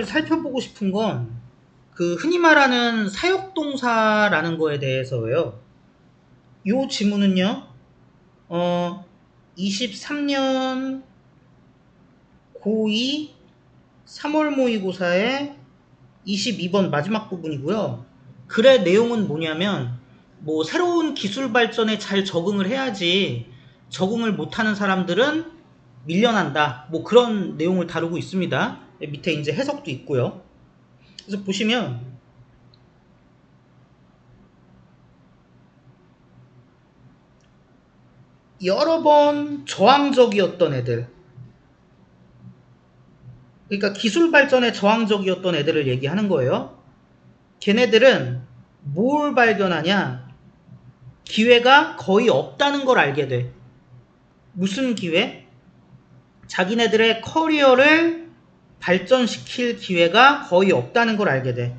살펴보고 싶은 건 그 흔히 말하는 사역동사라는 거에 대해서예요. 요 지문은요, 23년 고2 3월 모의고사의 22번 마지막 부분이고요. 글의 내용은 뭐냐면, 뭐 새로운 기술 발전에 잘 적응을 해야지 적응을 못하는 사람들은 밀려난다. 뭐 그런 내용을 다루고 있습니다. 밑에 이제 해석도 있고요. 그래서 보시면 여러 번 저항적이었던 애들, 그러니까 기술 발전에 저항적이었던 애들을 얘기하는 거예요. 걔네들은 뭘 발견하냐? 기회가 거의 없다는 걸 알게 돼. 무슨 기회? 자기네들의 커리어를 발전시킬 기회가 거의 없다는 걸 알게 돼.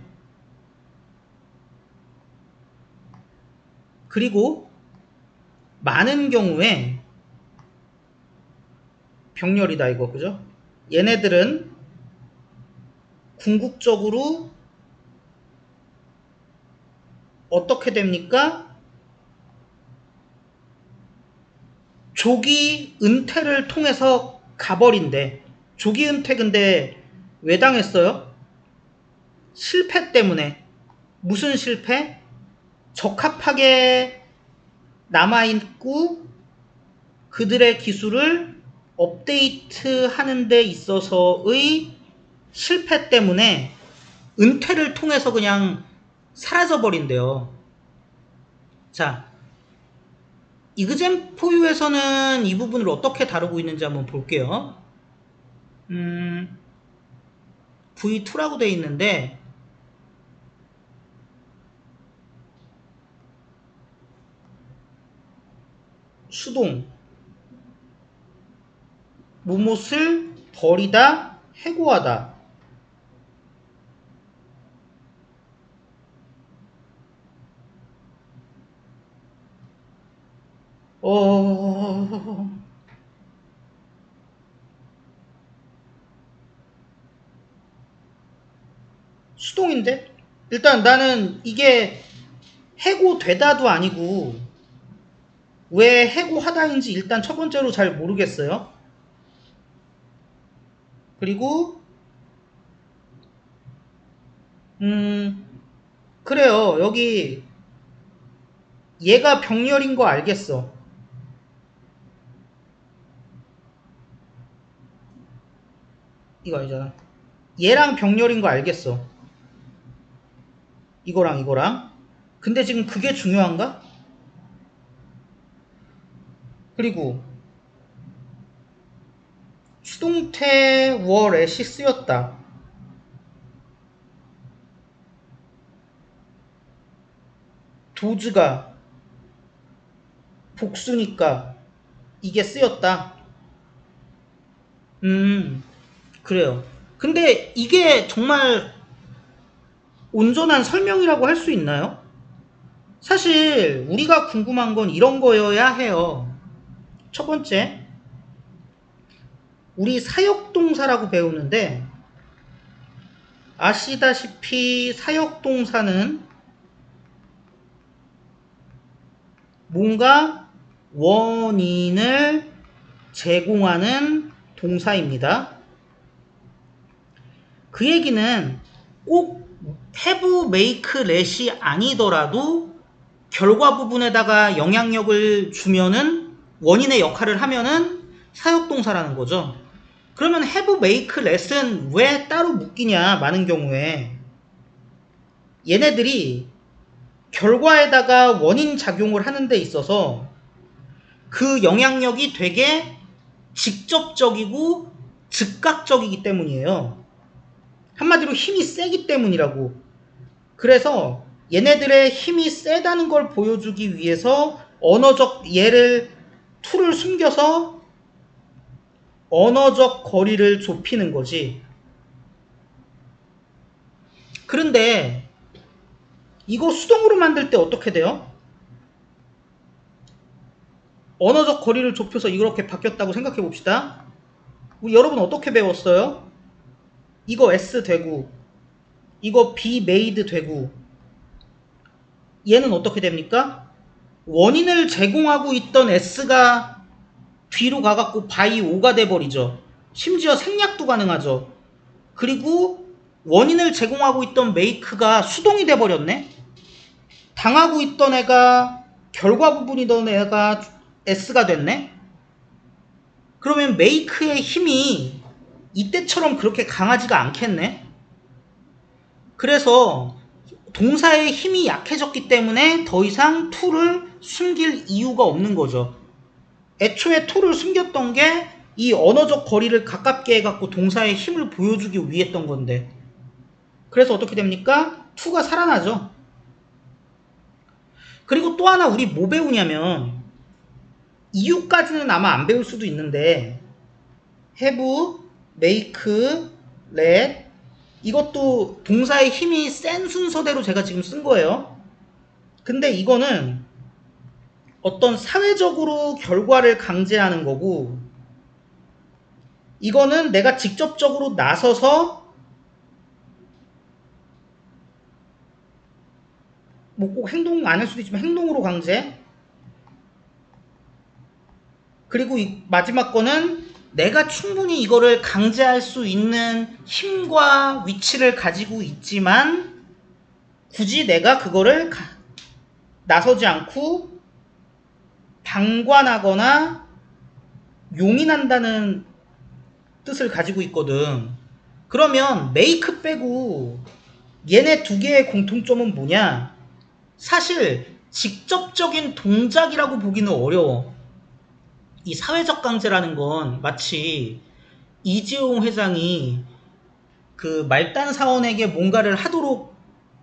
그리고 많은 경우에 병렬이다 이거, 그죠? 얘네들은 궁극적으로 어떻게 됩니까? 조기 은퇴를 통해서 가버린대. 조기 은퇴 근데 왜 당했어요? 실패 때문에. 무슨 실패? 적합하게 남아있고 그들의 기술을 업데이트 하는 데 있어서의 실패 때문에 은퇴를 통해서 그냥 사라져버린대요. 자, 이그젠포유에서는 이 부분을 어떻게 다루고 있는지 한번 볼게요. V2라고 돼 있는데 수동 무엇을 버리다 해고하다. 수동인데? 일단 나는 이게 해고되다도 아니고 왜 해고하다인지 일단 첫 번째로 잘 모르겠어요. 그리고 그래요. 여기 얘가 병렬인 거 알겠어. 이거 아니잖아. 얘랑 병렬인 거 알겠어. 이거랑 이거랑. 근데 지금 그게 중요한가? 그리고 수동태 월에 시 쓰였다. 도즈가 복수니까 이게 쓰였다. 그래요. 근데 이게 정말 온전한 설명이라고 할 수 있나요? 사실 우리가 궁금한 건 이런 거여야 해요. 첫 번째, 우리 사역동사라고 배우는데 아시다시피 사역동사는 뭔가 원인을 제공하는 동사입니다. 그 얘기는 꼭 have, make, let이 아니더라도 결과 부분에다가 영향력을 주면은 원인의 역할을 하면은 사역동사라는 거죠. 그러면 have, make, let은 왜 따로 묶이냐 많은 경우에 얘네들이 결과에다가 원인 작용을 하는 데 있어서 그 영향력이 되게 직접적이고 즉각적이기 때문이에요. 한마디로 힘이 세기 때문이라고. 그래서 얘네들의 힘이 세다는 걸 보여주기 위해서 언어적 얘를 툴을 숨겨서 언어적 거리를 좁히는 거지. 그런데 이거 수동으로 만들 때 어떻게 돼요? 언어적 거리를 좁혀서 이렇게 바뀌었다고 생각해 봅시다. 우리 여러분 어떻게 배웠어요? 이거 S 되고 이거 be made 되고 얘는 어떻게 됩니까? 원인을 제공하고 있던 S가 뒤로 가갖고 by O가 돼버리죠. 심지어 생략도 가능하죠. 그리고 원인을 제공하고 있던 make가 수동이 돼버렸네. 당하고 있던 애가 결과 부분이던 애가 S가 됐네. 그러면 make의 힘이 이때처럼 그렇게 강하지가 않겠네. 그래서 동사의 힘이 약해졌기 때문에 더 이상 to를 숨길 이유가 없는 거죠. 애초에 to를 숨겼던 게 이 언어적 거리를 가깝게 해갖고 동사의 힘을 보여주기 위했던 건데, 그래서 어떻게 됩니까? to가 살아나죠. 그리고 또 하나 우리 뭐 배우냐면, 이유까지는 아마 안 배울 수도 있는데 have, make, let 이것도 동사의 힘이 센 순서대로 제가 지금 쓴 거예요. 근데 이거는 어떤 사회적으로 결과를 강제하는 거고, 이거는 내가 직접적으로 나서서 뭐 꼭 행동 안 할 수도 있지만 행동으로 강제. 그리고 이 마지막 거는 내가 충분히 이거를 강제할 수 있는 힘과 위치를 가지고 있지만 굳이 내가 그거를 나서지 않고 방관하거나 용인한다는 뜻을 가지고 있거든. 그러면 make 빼고 얘네 두 개의 공통점은 뭐냐? 사실 직접적인 동작이라고 보기는 어려워. 이 사회적 강제라는 건 마치 이재용 회장이 그 말단 사원에게 뭔가를 하도록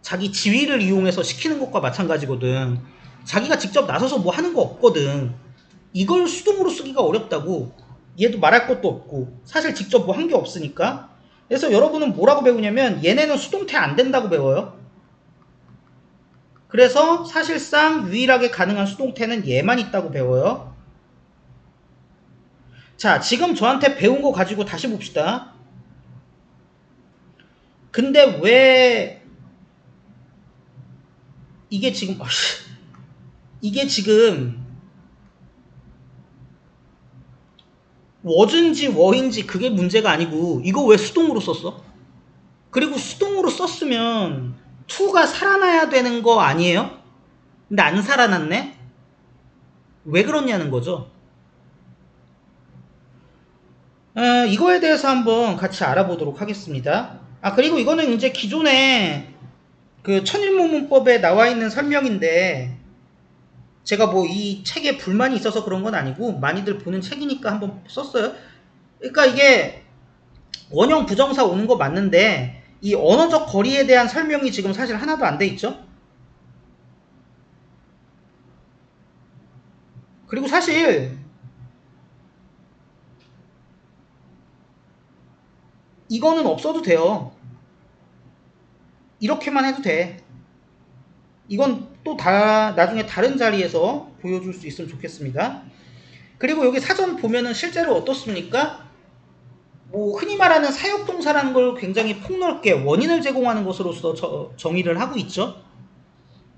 자기 지위를 이용해서 시키는 것과 마찬가지거든. 자기가 직접 나서서 뭐 하는 거 없거든. 이걸 수동으로 쓰기가 어렵다고. 얘도 말할 것도 없고 사실 직접 뭐 한 게 없으니까. 그래서 여러분은 뭐라고 배우냐면 얘네는 수동태 안 된다고 배워요. 그래서 사실상 유일하게 가능한 수동태는 얘만 있다고 배워요. 자, 지금 저한테 배운 거 가지고 다시 봅시다. 근데 왜 이게 지금 이게 지금 워든지 워인지 그게 문제가 아니고 이거 왜 수동으로 썼어? 그리고 수동으로 썼으면 to가 살아나야 되는 거 아니에요? 근데 안 살아났네? 왜 그렇냐는 거죠. 이거에 대해서 한번 같이 알아보도록 하겠습니다. 그리고 이거는 이제 기존에 그 천일모문법에 나와 있는 설명인데 제가 뭐 이 책에 불만이 있어서 그런 건 아니고 많이들 보는 책이니까 한번 썼어요. 그러니까 이게 원형 부정사 오는 거 맞는데 이 언어적 거리에 대한 설명이 지금 사실 하나도 안 돼 있죠. 그리고 사실 이거는 없어도 돼요. 이렇게만 해도 돼. 이건 또 나중에 다른 자리에서 보여줄 수 있으면 좋겠습니다. 그리고 여기 사전 보면은 실제로 어떻습니까? 뭐 흔히 말하는 사역동사라는 걸 굉장히 폭넓게 원인을 제공하는 것으로서 정의를 하고 있죠.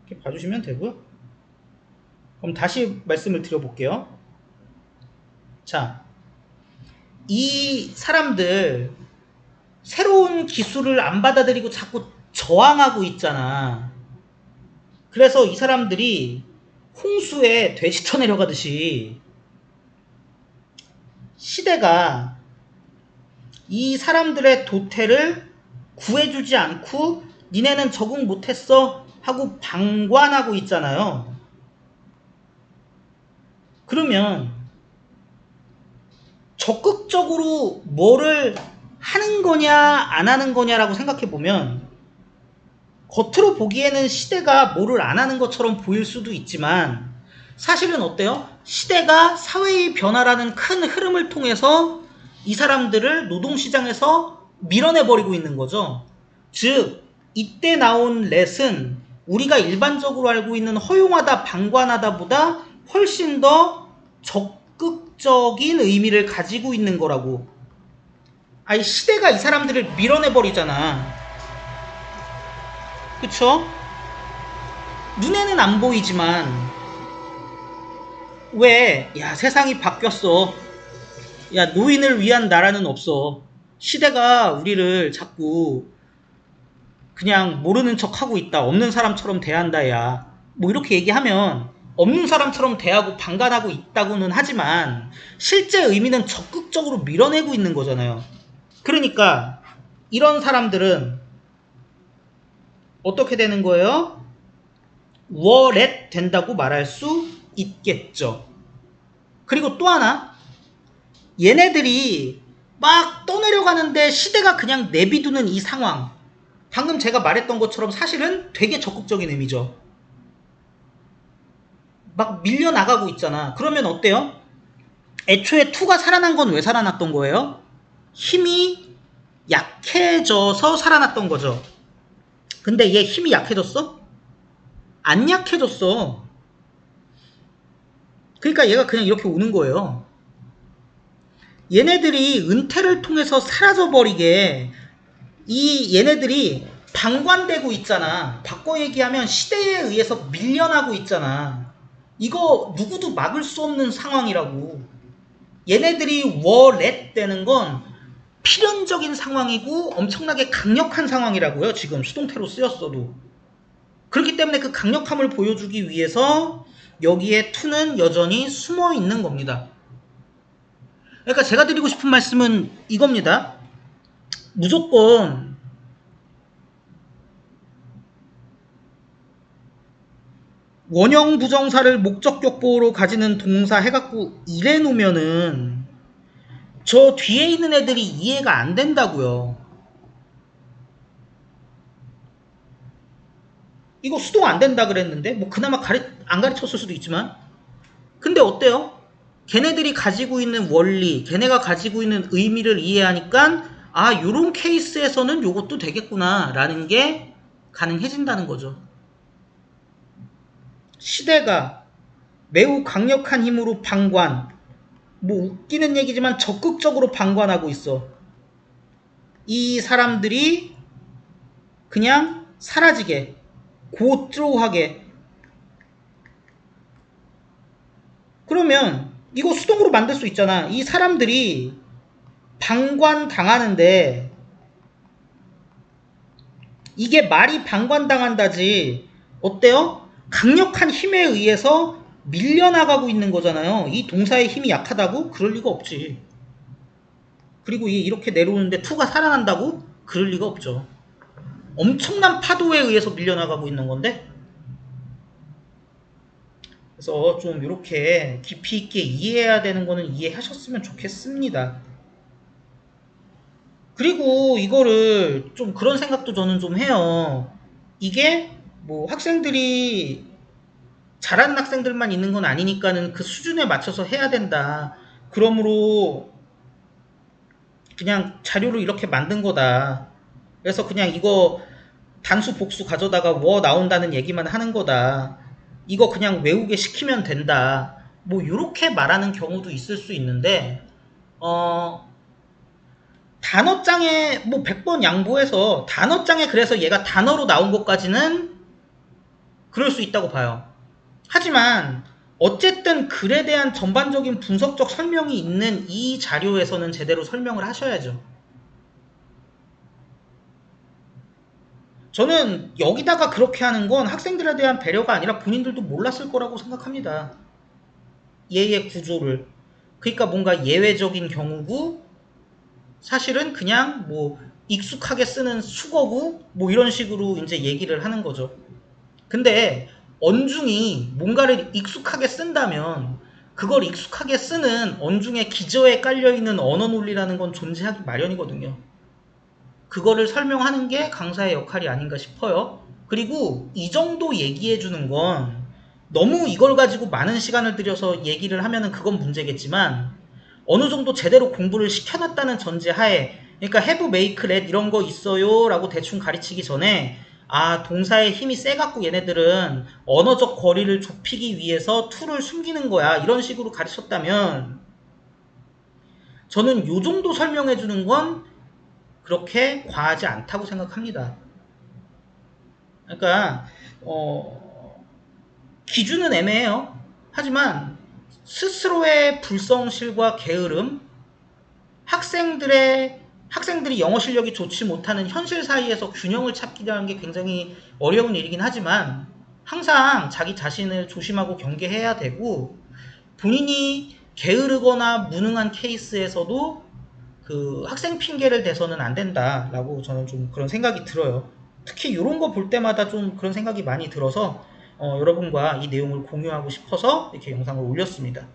이렇게 봐주시면 되고요. 그럼 다시 말씀을 드려볼게요. 자, 이 사람들 새로운 기술을 안 받아들이고 자꾸 저항하고 있잖아. 그래서 이 사람들이 홍수에 돼지 쳐내려가듯이 시대가 이 사람들의 도태를 구해주지 않고 니네는 적응 못했어 하고 방관하고 있잖아요. 그러면 적극적으로 뭐를 하는 거냐 안 하는 거냐라고 생각해보면 겉으로 보기에는 시대가 뭐를 안 하는 것처럼 보일 수도 있지만 사실은 어때요? 시대가 사회의 변화라는 큰 흐름을 통해서 이 사람들을 노동시장에서 밀어내버리고 있는 거죠. 즉 이때 나온 렛은 우리가 일반적으로 알고 있는 허용하다, 방관하다 보다 훨씬 더 적극적인 의미를 가지고 있는 거라고. 아니 시대가 이 사람들을 밀어내버리잖아. 그쵸? 눈에는 안 보이지만 왜? 야 세상이 바뀌었어. 야 노인을 위한 나라는 없어. 시대가 우리를 자꾸 그냥 모르는 척하고 있다. 없는 사람처럼 대한다 야. 뭐 이렇게 얘기하면 없는 사람처럼 대하고 방관하고 있다고는 하지만 실제 의미는 적극적으로 밀어내고 있는 거잖아요. 그러니까 이런 사람들은 어떻게 되는 거예요? 워렛 된다고 말할 수 있겠죠. 그리고 또 하나, 얘네들이 막 떠내려가는데 시대가 그냥 내비두는 이 상황. 방금 제가 말했던 것처럼 사실은 되게 적극적인 의미죠. 막 밀려나가고 있잖아. 그러면 어때요? 애초에 2가 살아난 건 왜 살아났던 거예요? 힘이 약해져서 살아났던 거죠. 근데 얘 힘이 약해졌어? 안 약해졌어. 그러니까 얘가 그냥 이렇게 오는 거예요. 얘네들이 은퇴를 통해서 사라져버리게 얘네들이 방관되고 있잖아. 바꿔 얘기하면 시대에 의해서 밀려나고 있잖아. 이거 누구도 막을 수 없는 상황이라고. 얘네들이 워렛 되는 건 필연적인 상황이고 엄청나게 강력한 상황이라고요. 지금 수동태로 쓰였어도. 그렇기 때문에 그 강력함을 보여주기 위해서 여기에 투는 여전히 숨어 있는 겁니다. 그러니까 제가 드리고 싶은 말씀은 이겁니다. 무조건 원형 부정사를 목적격보로 가지는 동사 해갖고 이래 놓으면은 저 뒤에 있는 애들이 이해가 안 된다고요. 이거 수동 안 된다 그랬는데 뭐 그나마 안 가르쳤을 수도 있지만 근데 어때요? 걔네들이 가지고 있는 원리, 걔네가 가지고 있는 의미를 이해하니까 아 요런 케이스에서는 요것도 되겠구나 라는 게 가능해진다는 거죠. 시대가 매우 강력한 힘으로 방관, 뭐 웃기는 얘기지만 적극적으로 방관하고 있어. 이 사람들이 그냥 사라지게, 고트로하게. 그러면 이거 수동으로 만들 수 있잖아. 이 사람들이 방관당하는데 이게 말이 방관당한다지 어때요? 강력한 힘에 의해서 밀려나가고 있는 거잖아요. 이 동사의 힘이 약하다고? 그럴 리가 없지. 그리고 이렇게 내려오는데 투가 살아난다고? 그럴 리가 없죠. 엄청난 파도에 의해서 밀려나가고 있는 건데 그래서 좀 이렇게 깊이 있게 이해해야 되는 거는 이해하셨으면 좋겠습니다. 그리고 이거를 좀 그런 생각도 저는 좀 해요. 이게 뭐 학생들이 잘하는 학생들만 있는 건 아니니까는 그 수준에 맞춰서 해야 된다. 그러므로 그냥 자료를 이렇게 만든 거다. 그래서 그냥 이거 단수 복수 가져다가 나온다는 얘기만 하는 거다. 이거 그냥 외우게 시키면 된다. 뭐 이렇게 말하는 경우도 있을 수 있는데 단어장에 뭐 100번 양보해서 단어장에 그래서 얘가 단어로 나온 것까지는 그럴 수 있다고 봐요. 하지만 어쨌든 글에 대한 전반적인 분석적 설명이 있는 이 자료에서는 제대로 설명을 하셔야죠. 저는 여기다가 그렇게 하는 건 학생들에 대한 배려가 아니라 본인들도 몰랐을 거라고 생각합니다. 얘의 구조를. 그러니까 뭔가 예외적인 경우고 사실은 그냥 뭐 익숙하게 쓰는 수거고 뭐 이런 식으로 이제 얘기를 하는 거죠. 근데 언중이 뭔가를 익숙하게 쓴다면 그걸 익숙하게 쓰는 언중의 기저에 깔려있는 언어 논리라는 건 존재하기 마련이거든요. 그거를 설명하는 게 강사의 역할이 아닌가 싶어요. 그리고 이 정도 얘기해주는 건 너무 이걸 가지고 많은 시간을 들여서 얘기를 하면은 그건 문제겠지만 어느 정도 제대로 공부를 시켜놨다는 전제하에 그러니까 have, make, let 이런 거 있어요 라고 대충 가르치기 전에 아 동사의 힘이 세갖고 얘네들은 언어적 거리를 좁히기 위해서 to를 숨기는 거야 이런 식으로 가르쳤다면 저는 요 정도 설명해주는 건 그렇게 과하지 않다고 생각합니다. 그러니까 기준은 애매해요. 하지만 스스로의 불성실과 게으름, 학생들이 영어 실력이 좋지 못하는 현실 사이에서 균형을 찾기라는 게 굉장히 어려운 일이긴 하지만 항상 자기 자신을 조심하고 경계해야 되고, 본인이 게으르거나 무능한 케이스에서도 그 학생 핑계를 대서는 안 된다라고 저는 좀 그런 생각이 들어요. 특히 이런 거 볼 때마다 좀 그런 생각이 많이 들어서 여러분과 이 내용을 공유하고 싶어서 이렇게 영상을 올렸습니다.